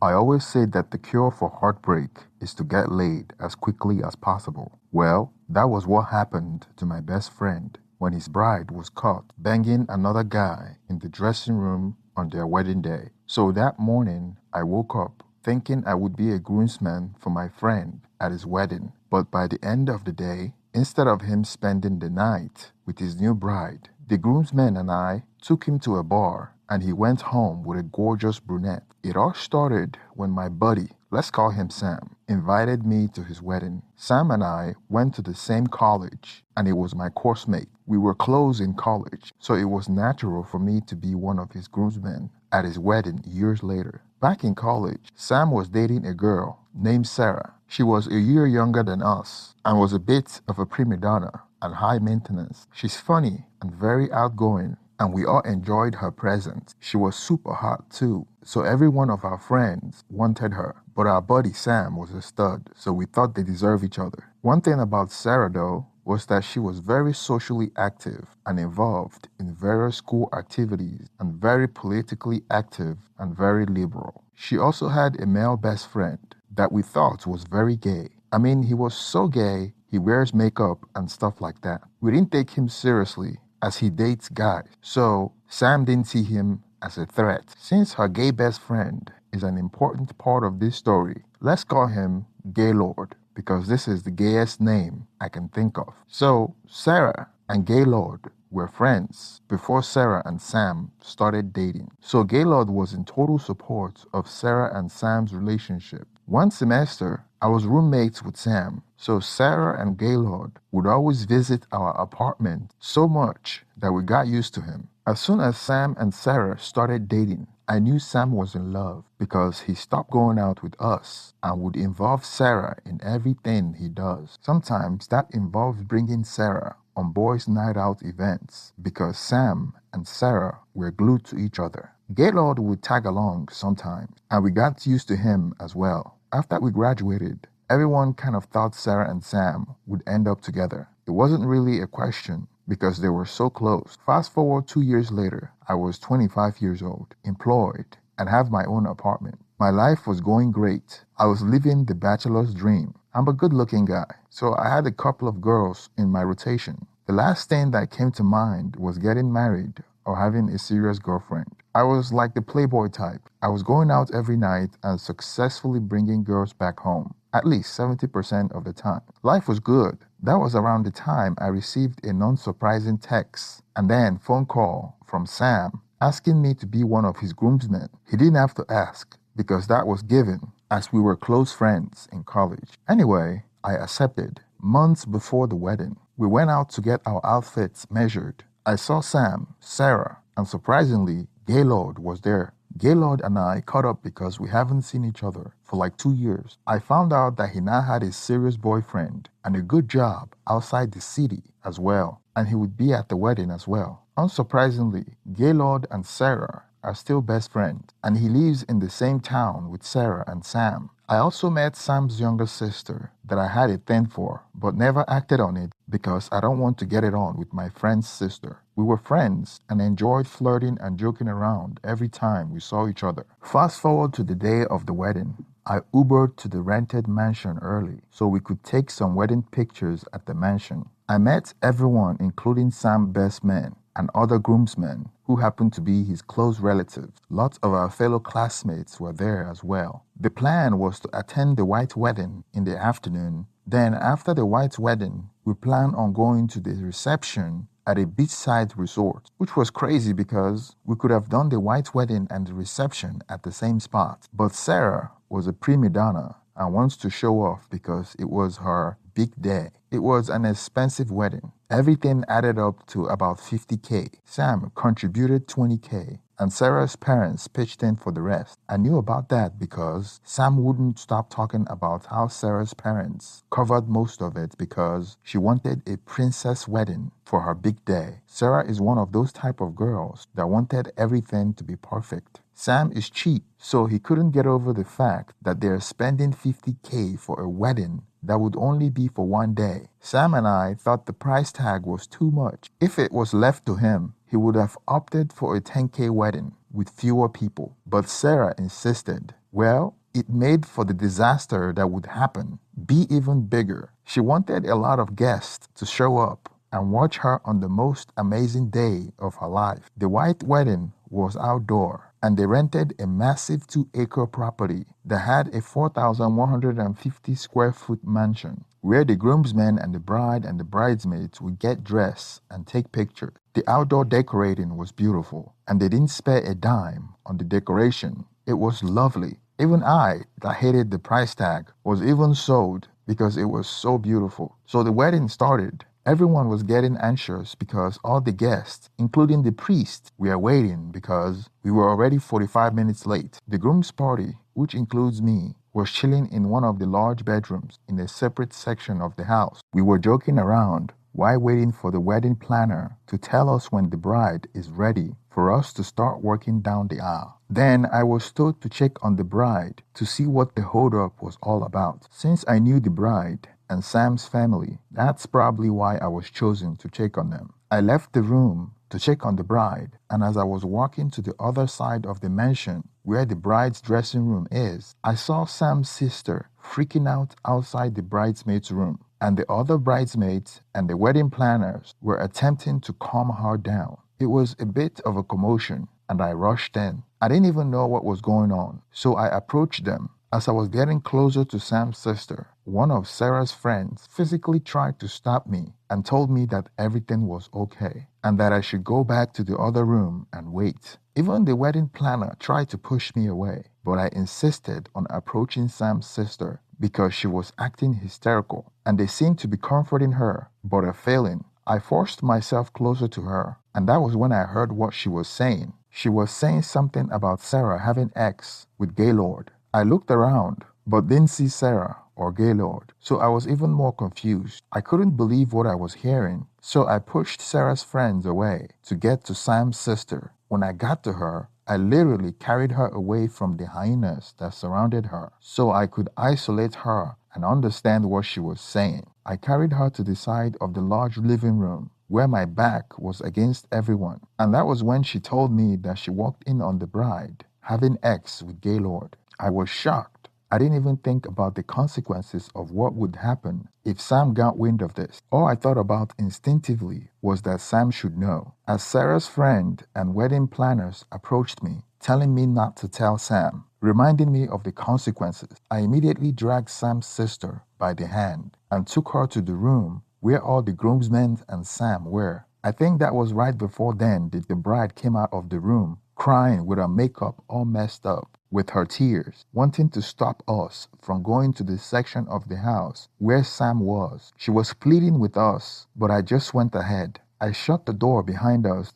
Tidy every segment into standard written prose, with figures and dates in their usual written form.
I always say that the cure for heartbreak is to get laid as quickly as possible. Well, that was what happened to my best friend when his bride was caught banging another guy in the dressing room on their wedding day. So that morning, I woke up thinking I would be a groomsman for my friend at his wedding. But by the end of the day, instead of him spending the night with his new bride, the groomsmen and I took him to a bar and he went home with a gorgeous brunette. It all started when my buddy, let's call him Sam, invited me to his wedding. Sam and I went to the same college and he was my course mate. We were close in college, so it was natural for me to be one of his groomsmen at his wedding years later. Back in college, Sam was dating a girl named Sarah. She was a year younger than us and was a bit of a prima donna and high maintenance. She's funny and very outgoing, and we all enjoyed her presence. She was super hot too, so every one of our friends wanted her. But our buddy Sam was a stud, so we thought they deserved each other. One thing about Sarah though was that she was very socially active and involved in various school activities and very politically active and very liberal. She also had a male best friend that we thought was very gay. I mean, he was so gay, he wears makeup and stuff like that. We didn't take him seriously as he dates guys, so Sam didn't see him as a threat. Since her gay best friend is an important part of this story, let's call him Gaylord because this is the gayest name I can think of. So, Sarah and Gaylord were friends before Sarah and Sam started dating. So, Gaylord was in total support of Sarah and Sam's relationship. One semester, I was roommates with Sam, so Sarah and Gaylord would always visit our apartment so much that we got used to him. As soon as Sam and Sarah started dating, I knew Sam was in love because he stopped going out with us and would involve Sarah in everything he does. Sometimes that involves bringing Sarah on boys' night out events because Sam and Sarah were glued to each other. Gaylord would tag along sometimes, and we got used to him as well. After we graduated, everyone kind of thought Sarah and Sam would end up together. It wasn't really a question because they were so close. Fast forward 2 years later, I was 25 years old, employed, and have my own apartment. My life was going great. I was living the bachelor's dream. I'm a good looking guy, so I had a couple of girls in my rotation. The last thing that came to mind was getting married or having a serious girlfriend. I was like the playboy type. I was going out every night and successfully bringing girls back home, at least 70% of the time. Life was good. That was around the time I received a non-surprising text and then phone call from Sam asking me to be one of his groomsmen. He didn't have to ask because that was given as we were close friends in college. Anyway, I accepted. Months before the wedding, we went out to get our outfits measured. I saw Sam, Sarah, and surprisingly, Gaylord was there. Gaylord and I caught up because we haven't seen each other for like 2 years. I found out that he now had a serious boyfriend and a good job outside the city as well, and he would be at the wedding as well. Unsurprisingly, Gaylord and Sarah are still best friends, and he lives in the same town with Sarah and Sam. I also met Sam's younger sister that I had a thing for, but never acted on it because I don't want to get it on with my friend's sister. We were friends and enjoyed flirting and joking around every time we saw each other. Fast forward to the day of the wedding. I Ubered to the rented mansion early so we could take some wedding pictures at the mansion. I met everyone, including Sam's best man and other groomsmen who happened to be his close relatives. Lots of our fellow classmates were there as well. The plan was to attend the white wedding in the afternoon. Then after the white wedding, we planned on going to the reception at a beachside resort, which was crazy because we could have done the white wedding and the reception at the same spot. But Sarah was a prima donna and wants to show off because it was her big day. It was an expensive wedding. Everything added up to about 50K. Sam contributed 20K and Sarah's parents pitched in for the rest. I knew about that because Sam wouldn't stop talking about how Sarah's parents covered most of it because she wanted a princess wedding for her big day. Sarah is one of those type of girls that wanted everything to be perfect. Sam is cheap, so he couldn't get over the fact that they're spending 50K for a wedding that would only be for one day. Sam and I thought the price tag was too much. If it was left to him, he would have opted for a 10K wedding with fewer people. But Sarah insisted Well, it made for the disaster that would happen be even bigger. She wanted a lot of guests to show up and watch her on the most amazing day of her life. The white wedding was outdoor, and they rented a massive 2-acre property that had a 4,150 square foot mansion where the groomsmen and the bride and the bridesmaids would get dressed and take pictures. The outdoor decorating was beautiful, and they didn't spare a dime on the decoration. It was lovely. Even I, that hated the price tag, was even sold because it was so beautiful. So the wedding started. Everyone was getting anxious because all the guests, including the priest, were waiting because we were already 45 minutes late. The groom's party, which includes me, was chilling in one of the large bedrooms in a separate section of the house. We were joking around while waiting for the wedding planner to tell us when the bride is ready for us to start working down the aisle. Then I was told to check on the bride to see what the holdup was all about. Since I knew the bride and Sam's family, that's probably why I was chosen to check on them. I left the room to check on the bride, and as I was walking to the other side of the mansion where the bride's dressing room is, I saw Sam's sister freaking out outside the bridesmaid's room, and the other bridesmaids and the wedding planners were attempting to calm her down. It was a bit of a commotion, and I rushed in. I didn't even know what was going on, so I approached them. As I was getting closer to Sam's sister, one of Sarah's friends physically tried to stop me and told me that everything was okay and that I should go back to the other room and wait. Even the wedding planner tried to push me away, but I insisted on approaching Sam's sister because she was acting hysterical and they seemed to be comforting her, but failing. I forced myself closer to her, and that was when I heard what she was saying. She was saying something about Sarah having X with Gaylord. I looked around, but didn't see Sarah or Gaylord, so I was even more confused. I couldn't believe what I was hearing, so I pushed Sarah's friends away to get to Sam's sister. When I got to her, I literally carried her away from the hyenas that surrounded her, so I could isolate her and understand what she was saying. I carried her to the side of the large living room where my back was against everyone, and that was when she told me that she walked in on the bride having X with Gaylord. I was shocked. I didn't even think about the consequences of what would happen if Sam got wind of this. All I thought about instinctively was that Sam should know. As Sarah's friend and wedding planners approached me, telling me not to tell Sam, reminding me of the consequences, I immediately dragged Sam's sister by the hand and took her to the room where all the groomsmen and Sam were. I think that was right before then that the bride came out of the room, crying with her makeup all messed up, with her tears, wanting to stop us from going to the section of the house where Sam was. She was pleading with us, but I just went ahead. I shut the door behind us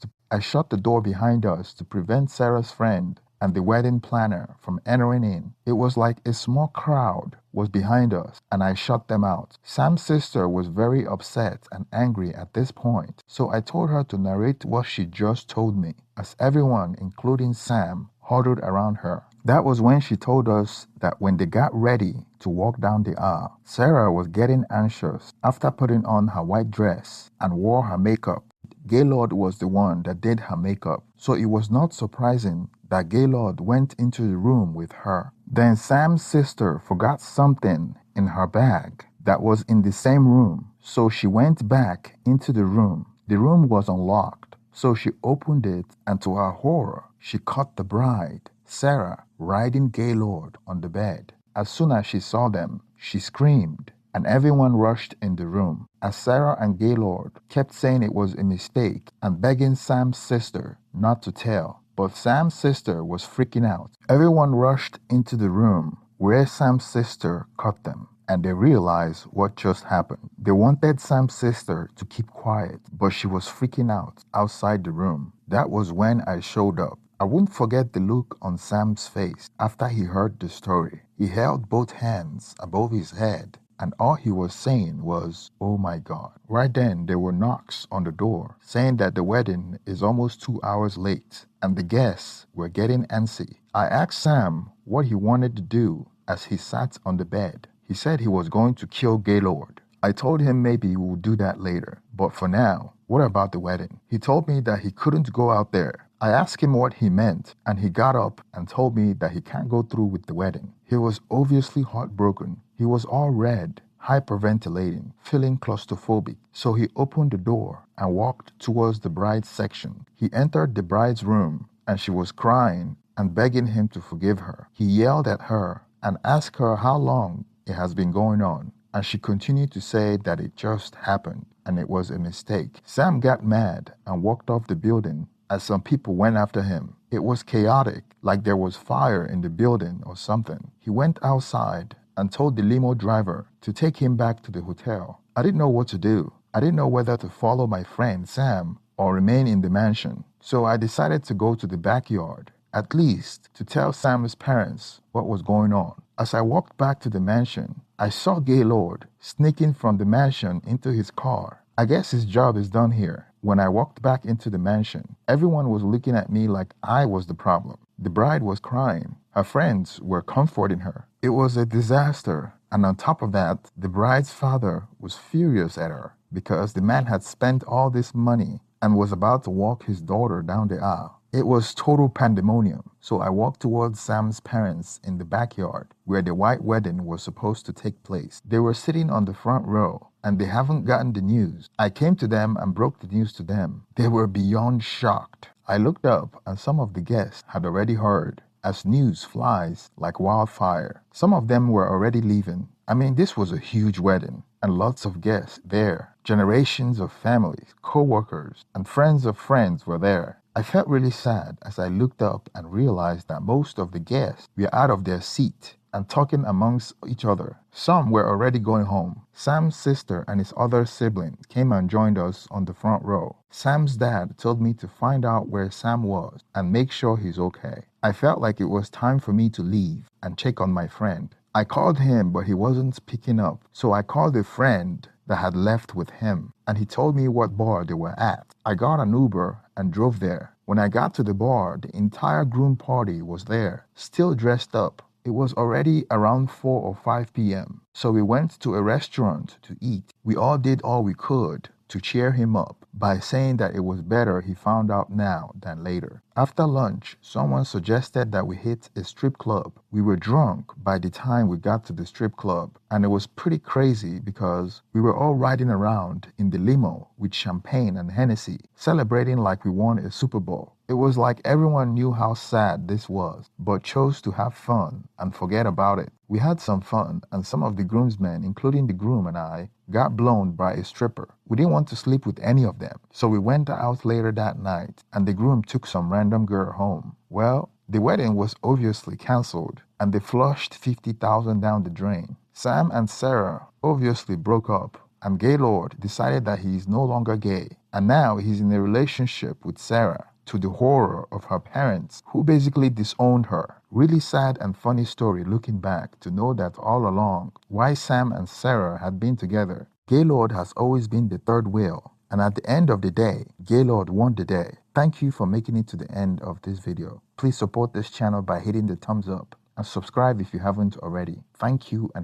to prevent Sarah's friend and the wedding planner from entering in. It was like a small crowd was behind us, and I shut them out. Sam's sister was very upset and angry at this point, so I told her to narrate what she just told me, as everyone, including Sam, huddled around her. That was when she told us that when they got ready to walk down the aisle, Sarah was getting anxious after putting on her white dress and wore her makeup. Gaylord was the one that did her makeup, so it was not surprising that Gaylord went into the room with her. Then Sam's sister forgot something in her bag that was in the same room, so she went back into the room. The room was unlocked, so she opened it, and to her horror, she caught the bride, Sarah, riding Gaylord on the bed. As soon as she saw them, she screamed, and everyone rushed in the room, as Sarah and Gaylord kept saying it was a mistake and begging Sam's sister not to tell. But Sam's sister was freaking out. Everyone rushed into the room where Sam's sister caught them, and they realized what just happened. They wanted Sam's sister to keep quiet, but she was freaking out outside the room. That was when I showed up. I won't forget the look on Sam's face after he heard the story. He held both hands above his head, and all he was saying was, "Oh my God." Right then, there were knocks on the door saying that the wedding is almost 2 hours late and the guests were getting antsy. I asked Sam what he wanted to do as he sat on the bed. He said he was going to kill Gaylord. I told him maybe we would do that later, But for now, what about the wedding? He told me that he couldn't go out there. I asked him what he meant, and he got up and told me that he can't go through with the wedding. He was obviously heartbroken. He was all red, hyperventilating, feeling claustrophobic. So he opened the door and walked towards the bride's section. He entered the bride's room, and she was crying and begging him to forgive her. He yelled at her and asked her how long it has been going on, and she continued to say that it just happened and it was a mistake. Sam got mad and walked off the building as some people went after him. It was chaotic, like there was fire in the building or something. He went outside and told the limo driver to take him back to the hotel. I didn't know what to do. I didn't know whether to follow my friend Sam or remain in the mansion. So I decided to go to the backyard, at least to tell Sam's parents what was going on. As I walked back to the mansion, I saw Gaylord sneaking from the mansion into his car. I guess his job is done here. When I walked back into the mansion, everyone was looking at me like I was the problem. The bride was crying. Her friends were comforting her. It was a disaster. And on top of that, the bride's father was furious at her because the man had spent all this money and was about to walk his daughter down the aisle. It was total pandemonium. So I walked towards Sam's parents in the backyard where the white wedding was supposed to take place. They were sitting on the front row and they haven't gotten the news. I came to them and broke the news to them. They were beyond shocked. I looked up and some of the guests had already heard, as news flies like wildfire. Some of them were already leaving. I mean, this was a huge wedding and lots of guests there. Generations of families, co-workers, and friends of friends were there. I felt really sad as I looked up and realized that most of the guests were out of their seat and talking amongst each other. Some were already going home. Sam's sister and his other sibling came and joined us on the front row. Sam's dad told me to find out where Sam was and make sure he's okay. I felt like it was time for me to leave and check on my friend. I called him, but he wasn't picking up. So I called a friend that had left with him, and he told me what bar they were at. I got an Uber and drove there. When I got to the bar, the entire groom party was there, still dressed up. It was already around 4 or 5 p.m. So we went to a restaurant to eat. We all did all we could to cheer him up by saying that it was better he found out now than later. After lunch, someone suggested that we hit a strip club. We were drunk by the time we got to the strip club, and it was pretty crazy because we were all riding around in the limo with champagne and Hennessy, celebrating like we won a Super Bowl. It was like everyone knew how sad this was, but chose to have fun and forget about it. We had some fun, and some of the groomsmen, including the groom and I, got blown by a stripper. We didn't want to sleep with any of them, so we went out later that night, and the groom took some random girl home. Well, the wedding was obviously cancelled, and they flushed $50,000 down the drain. Sam and Sarah obviously broke up, and Gaylord decided that he is no longer gay, and now he's in a relationship with Sarah, to the horror of her parents, who basically disowned her. Really sad and funny story looking back to know that all along, why Sam and Sarah had been together. Gaylord has always been the third wheel, and at the end of the day, Gaylord won the day. Thank you for making it to the end of this video. Please support this channel by hitting the thumbs up and subscribe if you haven't already. Thank you and